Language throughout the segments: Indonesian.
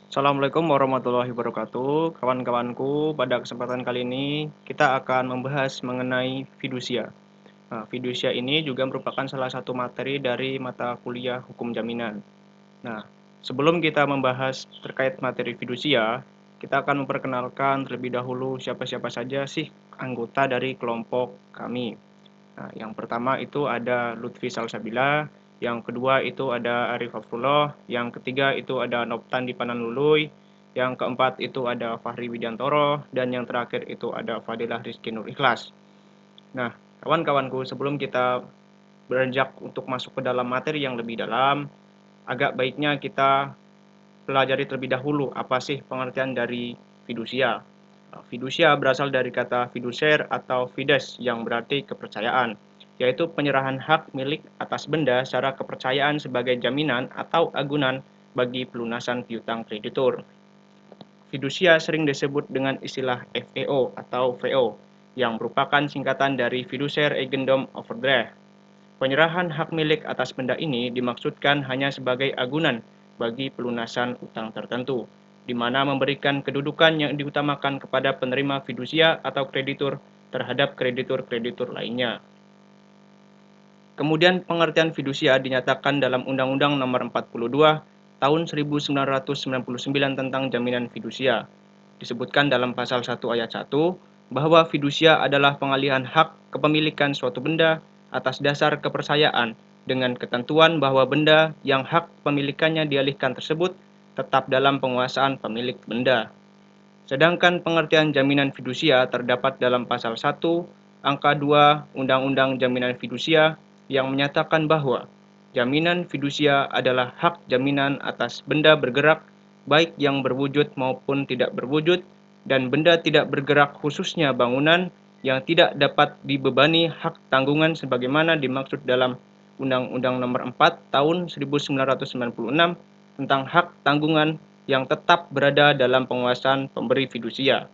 Assalamualaikum warahmatullahi wabarakatuh. Kawan-kawanku, pada kesempatan kali ini kita akan membahas mengenai fidusia. Nah, fidusia ini juga merupakan salah satu materi dari mata kuliah hukum jaminan. Nah, sebelum kita membahas terkait materi fidusia, kita akan memperkenalkan terlebih dahulu siapa-siapa saja sih anggota dari kelompok kami. Nah, yang pertama itu ada Lutfi Salsabila, yang kedua itu ada Arif Hafrullah, yang ketiga itu ada Noptan Dipanan Luluy, yang keempat itu ada Fahri Widiantoro, dan yang terakhir itu ada Fadilah Rizky Nur Ikhlas. Nah, kawan-kawanku, sebelum kita beranjak untuk masuk ke dalam materi yang lebih dalam, agak baiknya kita pelajari terlebih dahulu apa sih pengertian dari fidusia. Fidusia berasal dari kata fiduser atau fides yang berarti kepercayaan, yaitu penyerahan hak milik atas benda secara kepercayaan sebagai jaminan atau agunan bagi pelunasan piutang kreditur. Fidusia sering disebut dengan istilah FEO atau VO, yang merupakan singkatan dari Fiduciary Agendom Overdraft. Penyerahan hak milik atas benda ini dimaksudkan hanya sebagai agunan bagi pelunasan utang tertentu, di mana memberikan kedudukan yang diutamakan kepada penerima fidusia atau kreditur terhadap kreditur-kreditur lainnya. Kemudian pengertian fidusia dinyatakan dalam Undang-Undang Nomor 42 Tahun 1999 tentang jaminan fidusia. Disebutkan dalam pasal 1 ayat 1 bahwa fidusia adalah pengalihan hak kepemilikan suatu benda atas dasar kepercayaan dengan ketentuan bahwa benda yang hak pemilikannya dialihkan tersebut tetap dalam penguasaan pemilik benda. Sedangkan pengertian jaminan fidusia terdapat dalam pasal 1 angka 2 Undang-Undang Jaminan Fidusia yang menyatakan bahwa jaminan fidusia adalah hak jaminan atas benda bergerak baik yang berwujud maupun tidak berwujud dan benda tidak bergerak khususnya bangunan yang tidak dapat dibebani hak tanggungan sebagaimana dimaksud dalam Undang-Undang Nomor 4 Tahun 1996 tentang hak tanggungan yang tetap berada dalam penguasaan pemberi fidusia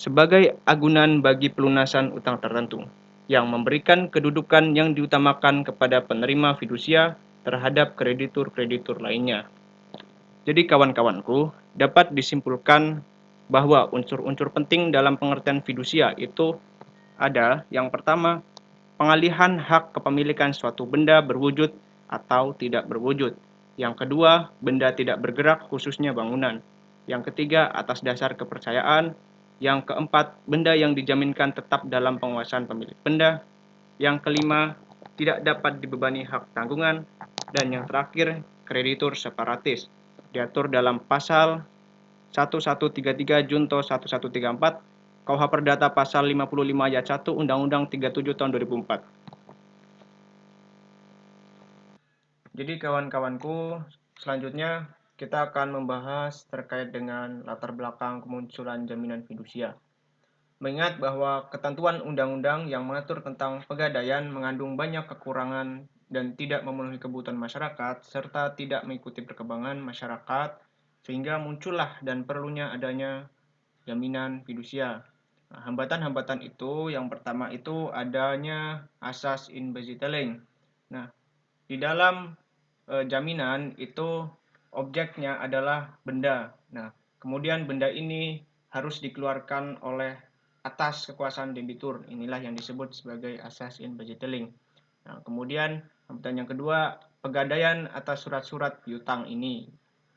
sebagai agunan bagi pelunasan utang tertentu yang memberikan kedudukan yang diutamakan kepada penerima fidusia terhadap kreditur-kreditur lainnya. Jadi kawan-kawanku, dapat disimpulkan bahwa unsur-unsur penting dalam pengertian fidusia itu ada yang pertama, pengalihan hak kepemilikan suatu benda berwujud atau tidak berwujud. Yang kedua, benda tidak bergerak khususnya bangunan. Yang ketiga, atas dasar kepercayaan. Yang keempat, benda yang dijaminkan tetap dalam penguasaan pemilik benda. Yang kelima, tidak dapat dibebani hak tanggungan. Dan yang terakhir, kreditur separatis. Diatur dalam pasal 1133 Junto 1134 KUH Perdata pasal 55 ayat 1 Undang-Undang 37 tahun 2004. Jadi kawan-kawanku, selanjutnya kita akan membahas terkait dengan latar belakang kemunculan jaminan fidusia. Mengingat bahwa ketentuan undang-undang yang mengatur tentang pegadaian mengandung banyak kekurangan dan tidak memenuhi kebutuhan masyarakat serta tidak mengikuti perkembangan masyarakat sehingga muncullah dan perlunya adanya jaminan fidusia. Nah, hambatan-hambatan itu yang pertama itu adanya asas inbeziteling. Nah, di dalam jaminan itu objeknya adalah benda. Nah, kemudian benda ini harus dikeluarkan oleh atas kekuasaan debitur. Inilah yang disebut sebagai asas inbeziteling. Nah, kemudian hambatan yang kedua, pegadaian atas surat-surat piutang ini.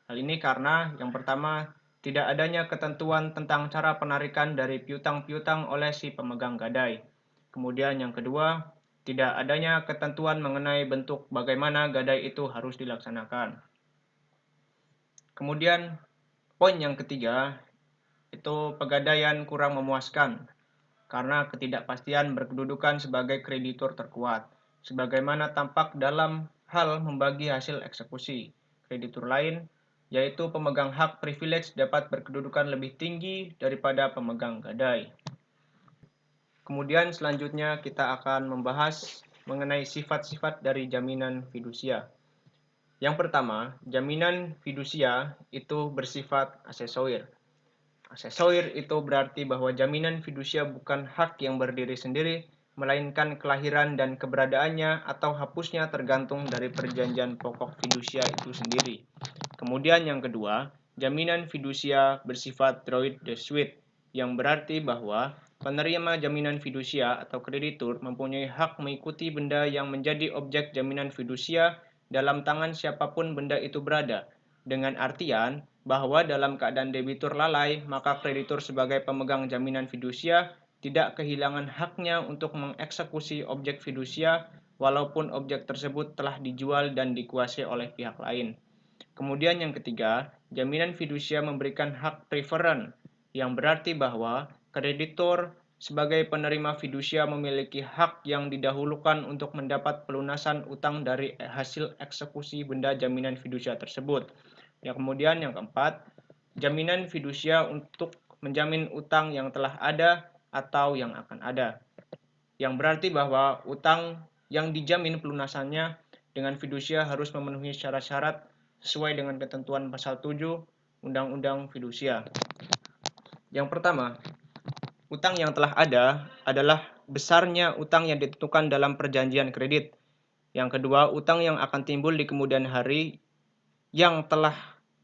Hal ini karena yang pertama tidak adanya ketentuan tentang cara penarikan dari piutang-piutang oleh si pemegang gadai. Kemudian yang kedua, tidak adanya ketentuan mengenai bentuk bagaimana gadai itu harus dilaksanakan. Kemudian poin yang ketiga, itu pegadaian kurang memuaskan karena ketidakpastian berkedudukan sebagai kreditur terkuat, sebagaimana tampak dalam hal membagi hasil eksekusi. Kreditur lain, yaitu pemegang hak privilege dapat berkedudukan lebih tinggi daripada pemegang gadai. Kemudian selanjutnya kita akan membahas mengenai sifat-sifat dari jaminan fidusia. Yang pertama, jaminan fidusia itu bersifat aksesorir. Aksesorir itu berarti bahwa jaminan fidusia bukan hak yang berdiri sendiri, melainkan kelahiran dan keberadaannya atau hapusnya tergantung dari perjanjian pokok fidusia itu sendiri. Kemudian yang kedua, jaminan fidusia bersifat droit de suite, yang berarti bahwa penerima jaminan fidusia atau kreditur mempunyai hak mengikuti benda yang menjadi objek jaminan fidusia dalam tangan siapapun benda itu berada, dengan artian bahwa dalam keadaan debitur lalai, maka kreditur sebagai pemegang jaminan fidusia tidak kehilangan haknya untuk mengeksekusi objek fidusia walaupun objek tersebut telah dijual dan dikuasai oleh pihak lain. Kemudian yang ketiga, jaminan fidusia memberikan hak preferen, yang berarti bahwa kreditur sebagai penerima fidusia memiliki hak yang didahulukan untuk mendapat pelunasan utang dari hasil eksekusi benda jaminan fidusia tersebut. Yang kemudian yang keempat, jaminan fidusia untuk menjamin utang yang telah ada atau yang akan ada, yang berarti bahwa utang yang dijamin pelunasannya dengan fidusia harus memenuhi syarat-syarat sesuai dengan ketentuan pasal 7 Undang-Undang Fidusia. Yang pertama, utang yang telah ada adalah besarnya utang yang ditentukan dalam perjanjian kredit. Yang kedua, utang yang akan timbul di kemudian hari yang telah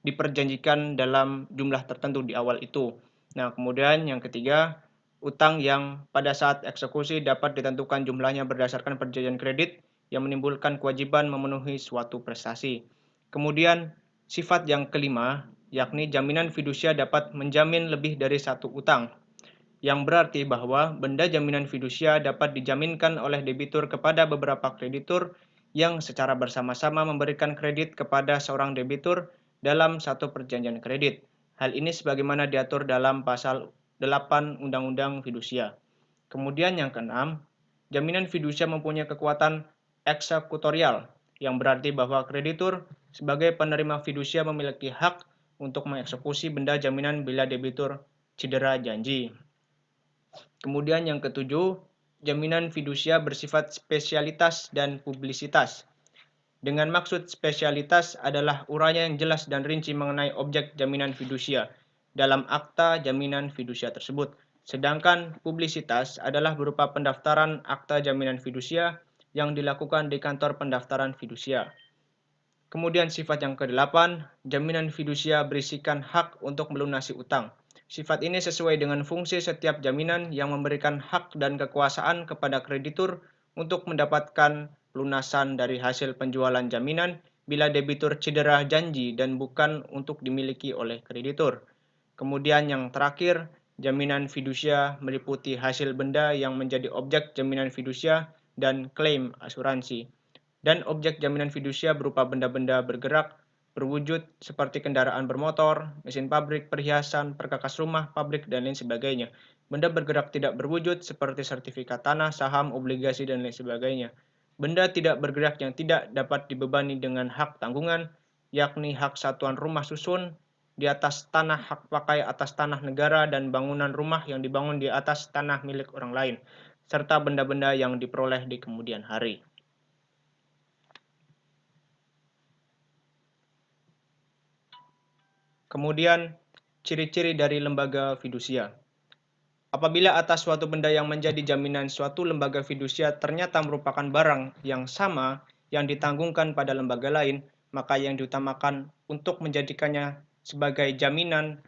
diperjanjikan dalam jumlah tertentu di awal itu. Nah, kemudian yang ketiga, utang yang pada saat eksekusi dapat ditentukan jumlahnya berdasarkan perjanjian kredit yang menimbulkan kewajiban memenuhi suatu prestasi. Kemudian, sifat yang kelima, yakni jaminan fidusia dapat menjamin lebih dari satu utang, yang berarti bahwa benda jaminan fidusia dapat dijaminkan oleh debitur kepada beberapa kreditur yang secara bersama-sama memberikan kredit kepada seorang debitur dalam satu perjanjian kredit. Hal ini sebagaimana diatur dalam pasal 8 Undang-Undang Fidusia. Kemudian yang keenam, jaminan fidusia mempunyai kekuatan eksekutorial, yang berarti bahwa kreditur sebagai penerima fidusia memiliki hak untuk mengeksekusi benda jaminan bila debitur cedera janji. Kemudian yang ketujuh, jaminan fidusia bersifat spesialitas dan publisitas. Dengan maksud spesialitas adalah uraian yang jelas dan rinci mengenai objek jaminan fidusia dalam akta jaminan fidusia tersebut. Sedangkan publisitas adalah berupa pendaftaran akta jaminan fidusia yang dilakukan di kantor pendaftaran fidusia. Kemudian sifat yang kedelapan, jaminan fidusia berisikan hak untuk melunasi utang. Sifat ini sesuai dengan fungsi setiap jaminan yang memberikan hak dan kekuasaan kepada kreditur untuk mendapatkan pelunasan dari hasil penjualan jaminan bila debitur cedera janji dan bukan untuk dimiliki oleh kreditur. Kemudian yang terakhir, jaminan fidusia meliputi hasil benda yang menjadi objek jaminan fidusia dan klaim asuransi. Dan objek jaminan fidusia berupa benda-benda bergerak, berwujud seperti kendaraan bermotor, mesin pabrik, perhiasan, perkakas rumah, pabrik, dan lain sebagainya. Benda bergerak tidak berwujud seperti sertifikat tanah, saham, obligasi, dan lain sebagainya. Benda tidak bergerak yang tidak dapat dibebani dengan hak tanggungan, yakni hak satuan rumah susun di atas tanah, hak pakai atas tanah negara, dan bangunan rumah yang dibangun di atas tanah milik orang lain, serta benda-benda yang diperoleh di kemudian hari. Kemudian, ciri-ciri dari lembaga fidusia. Apabila atas suatu benda yang menjadi jaminan suatu lembaga fidusia ternyata merupakan barang yang sama yang ditanggungkan pada lembaga lain, maka yang diutamakan untuk menjadikannya sebagai jaminan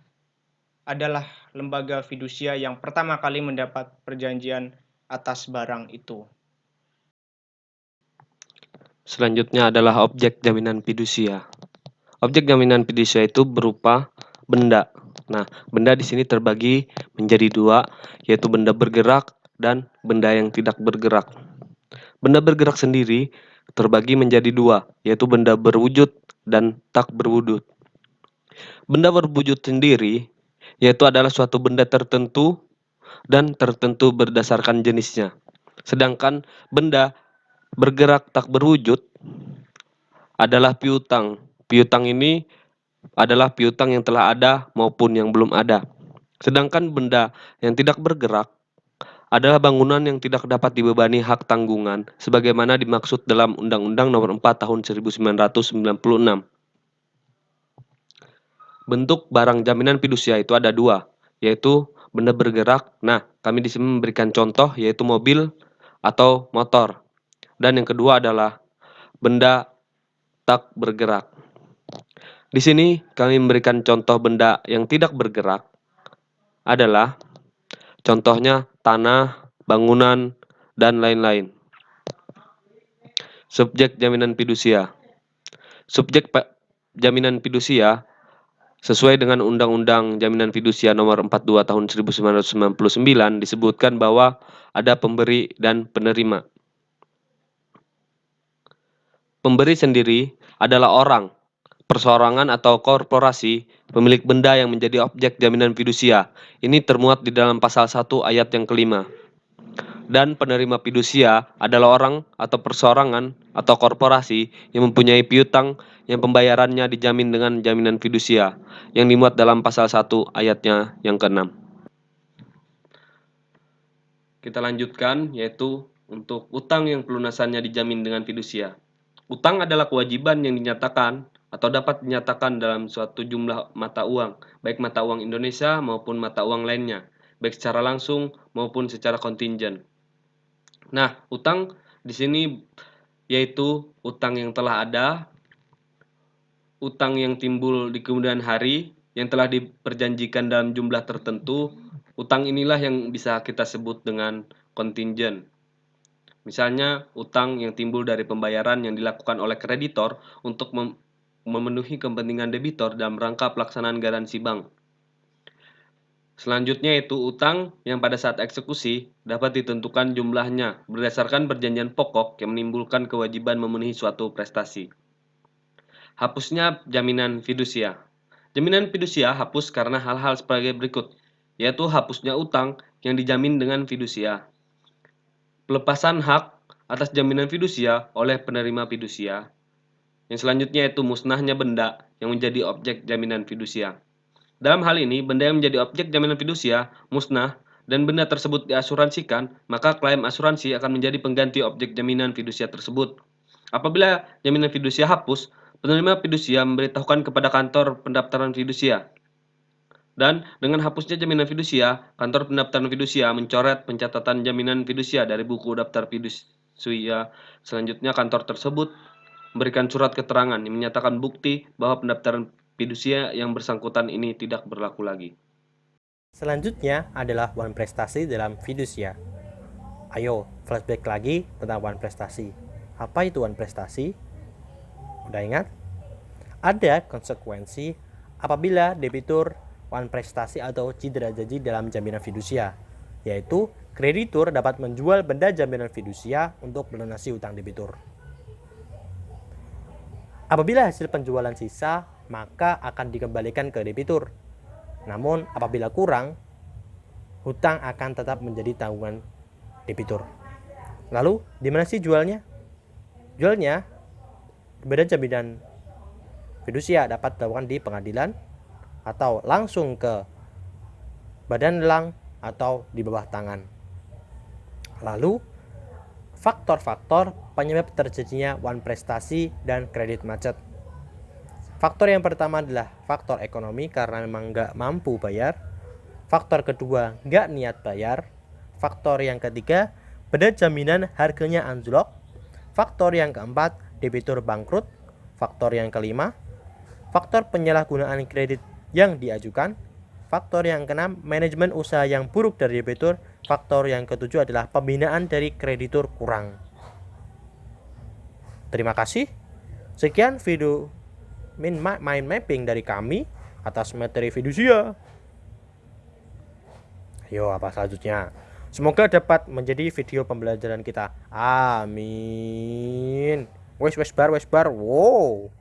adalah lembaga fidusia yang pertama kali mendapat perjanjian atas barang itu. Selanjutnya adalah objek jaminan fidusia. Objek jaminan fidusia itu berupa benda. Nah, benda di sini terbagi menjadi dua, yaitu benda bergerak dan benda yang tidak bergerak. Benda bergerak sendiri terbagi menjadi dua, yaitu benda berwujud dan tak berwujud. Benda berwujud sendiri yaitu adalah suatu benda tertentu dan tertentu berdasarkan jenisnya. Sedangkan benda bergerak tak berwujud adalah piutang. Piutang ini adalah piutang yang telah ada maupun yang belum ada. Sedangkan benda yang tidak bergerak adalah bangunan yang tidak dapat dibebani hak tanggungan sebagaimana dimaksud dalam Undang-Undang Nomor 4 Tahun 1996. Bentuk barang jaminan fidusia itu ada dua, yaitu benda bergerak. Nah, kami di sini memberikan contoh yaitu mobil atau motor. Dan yang kedua adalah benda tak bergerak. Di sini kami memberikan contoh benda yang tidak bergerak adalah contohnya tanah, bangunan, dan lain-lain. Subjek jaminan fidusia. Subjek jaminan fidusia sesuai dengan Undang-Undang Jaminan Fidusia Nomor 42 Tahun 1999 disebutkan bahwa ada pemberi dan penerima. Pemberi sendiri adalah orang, perseorangan atau korporasi pemilik benda yang menjadi objek jaminan fidusia. Ini termuat di dalam pasal 1 ayat yang kelima. Dan penerima fidusia adalah orang atau perseorangan atau korporasi yang mempunyai piutang yang pembayarannya dijamin dengan jaminan fidusia yang dimuat dalam pasal 1 ayatnya yang ke-6. Kita lanjutkan, yaitu untuk utang yang pelunasannya dijamin dengan fidusia. Utang adalah kewajiban yang dinyatakan atau dapat dinyatakan dalam suatu jumlah mata uang, baik mata uang Indonesia maupun mata uang lainnya, baik secara langsung maupun secara kontingen. Nah, utang di sini yaitu utang yang telah ada, utang yang timbul di kemudian hari, yang telah diperjanjikan dalam jumlah tertentu. Utang inilah yang bisa kita sebut dengan kontingen. Misalnya, utang yang timbul dari pembayaran yang dilakukan oleh kreditor untuk memenuhi kepentingan debitur dalam rangka pelaksanaan garansi bank. Selanjutnya yaitu utang yang pada saat eksekusi dapat ditentukan jumlahnya berdasarkan perjanjian pokok yang menimbulkan kewajiban memenuhi suatu prestasi. Hapusnya jaminan fidusia. Jaminan fidusia hapus karena hal-hal sebagai berikut, yaitu hapusnya utang yang dijamin dengan fidusia, pelepasan hak atas jaminan fidusia oleh penerima fidusia. Yang selanjutnya yaitu musnahnya benda yang menjadi objek jaminan fidusia. Dalam hal ini, benda yang menjadi objek jaminan fidusia musnah dan benda tersebut diasuransikan, maka klaim asuransi akan menjadi pengganti objek jaminan fidusia tersebut. Apabila jaminan fidusia hapus, penerima fidusia memberitahukan kepada kantor pendaftaran fidusia. Dan dengan hapusnya jaminan fidusia, kantor pendaftaran fidusia mencoret pencatatan jaminan fidusia dari buku daftar fidusia. Selanjutnya, kantor tersebut memberikan surat keterangan yang menyatakan bukti bahwa pendaftaran fidusia yang bersangkutan ini tidak berlaku lagi. Selanjutnya adalah wan prestasi dalam fidusia. Ayo, flashback lagi tentang wan prestasi. Apa itu wan prestasi? Udah ingat? Ada konsekuensi apabila debitur wan prestasi atau cedera janji dalam jaminan fidusia, yaitu kreditur dapat menjual benda jaminan fidusia untuk melunasi utang debitur. Apabila hasil penjualan sisa, maka akan dikembalikan ke debitur. Namun apabila kurang, hutang akan tetap menjadi tanggungan debitur. Lalu di mana sih jualnya? Jualnya benda jaminan fidusia dapat dilakukan di pengadilan atau langsung ke badan lelang atau di bawah tangan. Lalu faktor-faktor penyebab terjadinya wan prestasi dan kredit macet. Faktor yang pertama adalah faktor ekonomi karena memang nggak mampu bayar. Faktor kedua nggak niat bayar. Faktor yang ketiga benda jaminan harganya anjlok. Faktor yang keempat debitur bangkrut. Faktor yang kelima faktor penyalahgunaan kredit yang diajukan. Faktor yang keenam manajemen usaha yang buruk dari debitur. Faktor yang ketujuh adalah pembinaan dari kreditur kurang. Terima kasih. Sekian video mind mapping dari kami atas materi fidusia. Ayo, apa selanjutnya? Semoga dapat menjadi video pembelajaran kita. Amin. Wes bar. Wow.